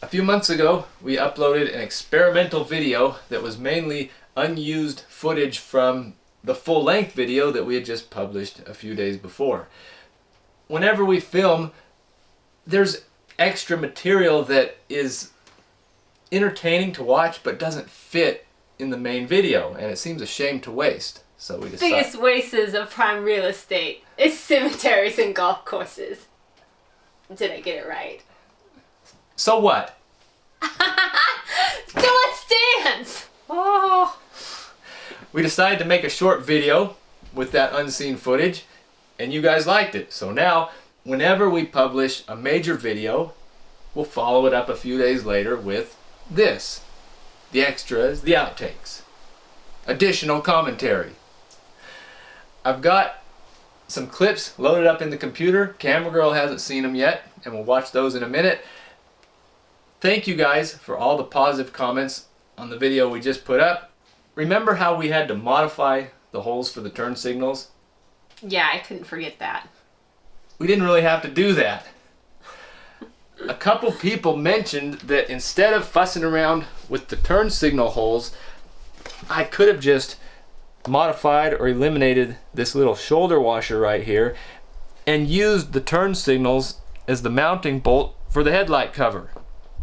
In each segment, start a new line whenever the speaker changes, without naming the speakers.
A few months ago, we uploaded an experimental video that was mainly unused footage from the full-length video that we had just published a few days before. Whenever we film, there's extra material that is entertaining to watch but doesn't fit in the main video, and it seems a shame to waste. So we decided...
Biggest wasters of prime real estate is cemeteries and golf courses. Did I get it right?
So what?
So let's dance! Oh.
We decided to make a short video with that unseen footage, and you guys liked it. So now, whenever we publish a major video, we'll follow it up a few days later with this. The extras, the outtakes. Additional commentary. I've got some clips loaded up in the computer. Camera Girl hasn't seen them yet, and we'll watch those in a minute. Thank you guys for all the positive comments on the video we just put up. Remember how we had to modify the holes for the turn signals?
Yeah, I couldn't forget that.
We didn't really have to do that. A couple people mentioned that instead of fussing around with the turn signal holes, I could have just modified or eliminated this little shoulder washer right here and used the turn signals as the mounting bolt for the headlight cover.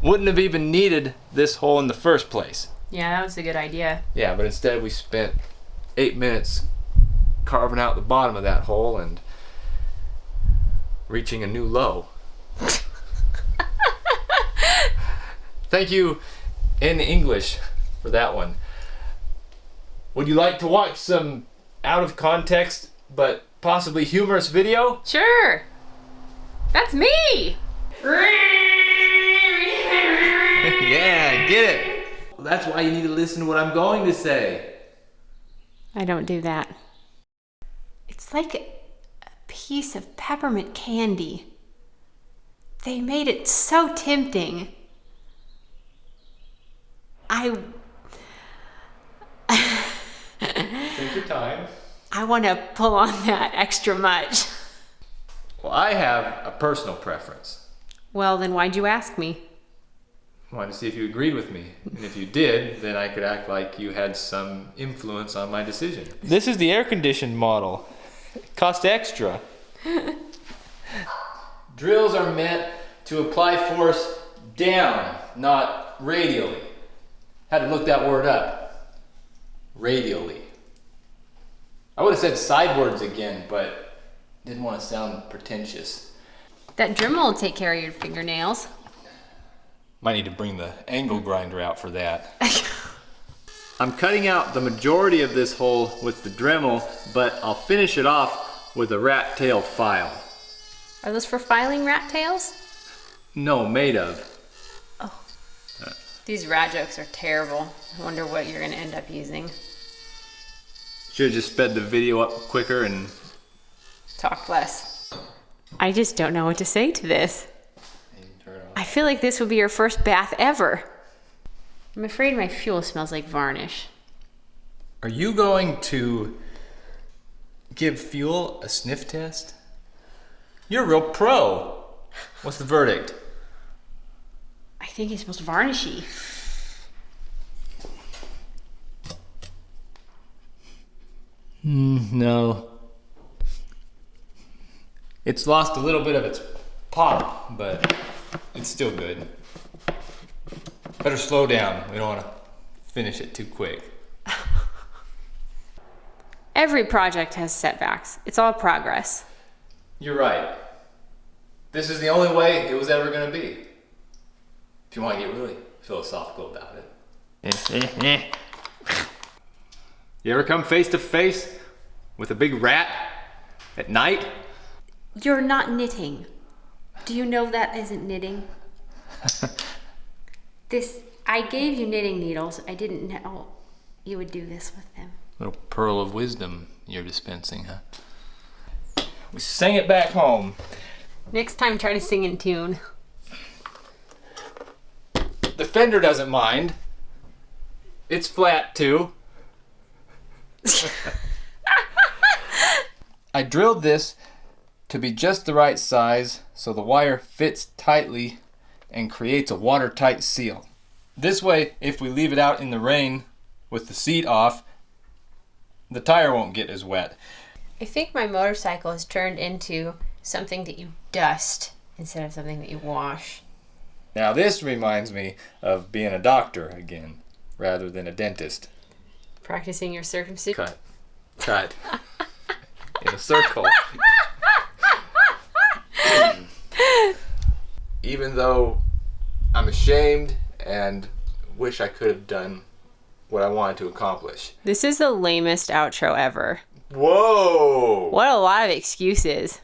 Wouldn't have even needed this hole in the first place.
Yeah, that was a good idea.
Yeah, but instead we spent 8 minutes carving out the bottom of that hole and reaching a new low. Thank you in English for that one. Would you like to watch some out of context but possibly humorous video?
Sure. That's me.
Yeah, get it. Well, that's why you need to listen to what I'm going to say.
I don't do that. It's like a piece of peppermint candy. They made it so tempting.
Take your time.
I want to pull on that extra much.
Well, I have a personal preference.
Well, then why'd you ask me?
I wanted to see if you agreed with me. And if you did, then I could act like you had some influence on my decision. This is the air-conditioned model. It cost extra. Drills are meant to apply force down, not radially. Had to look that word up. Radially. I would have said sidewards again, but didn't want to sound pretentious.
That Dremel will take care of your fingernails.
Might need to bring the angle grinder out for that. I'm cutting out the majority of this hole with the Dremel, but I'll finish it off with a rat tail file.
Are those for filing rat tails?
No, made of.
Oh. These rat jokes are terrible. I wonder what you're going to end up using.
Should have just sped the video up quicker and...
talk less. I just don't know what to say to this. I feel like this would be your first bath ever. I'm afraid my fuel smells like varnish.
Are you going to give fuel a sniff test? You're a real pro. What's the verdict?
I think it smells varnishy.
No. It's lost a little bit of its pop, but it's still good. Better slow down. We don't want to finish it too quick.
Every project has setbacks. It's all progress.
You're right. This is the only way it was ever going to be. If you want to get really philosophical about it. You ever come face to face with a big rat at night?
You're not knitting. Do you know that isn't knitting? I gave you knitting needles. I didn't know you would do this with them.
Little pearl of wisdom you're dispensing, huh? We sang it back home.
Next time, try to sing in tune.
The fender doesn't mind. It's flat too. I drilled this to be just the right size so the wire fits tightly and creates a watertight seal. This way, if we leave it out in the rain with the seat off, the tire won't get as wet.
I think my motorcycle has turned into something that you dust instead of something that you wash.
Now this reminds me of being a doctor again, rather than a dentist.
Practicing your circumcision.
Cut. In a circle. Even though I'm ashamed and wish I could have done what I wanted to accomplish.
This is the lamest outro ever.
Whoa!
What a lot of excuses.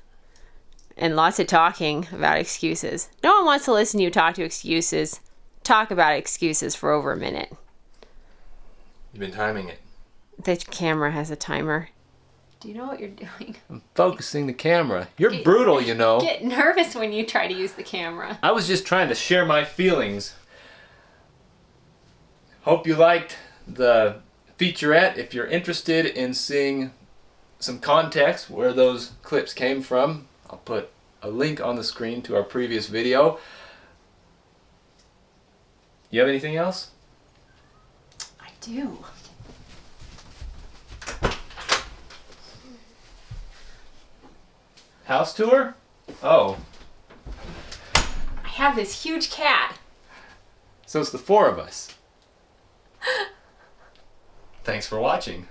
And lots of talking about excuses. No one wants to listen to you talk about excuses for over a minute.
You've been timing it.
The camera has a timer. Do you know what you're doing?
I'm focusing the camera. You're brutal, you know.
Get nervous when you try to use the camera.
I was just trying to share my feelings. Hope you liked the featurette. If you're interested in seeing some context where those clips came from, I'll put a link on the screen to our previous video. You have anything else?
I do.
House tour? Oh.
I have this huge cat.
So it's the four of us. Thanks for watching.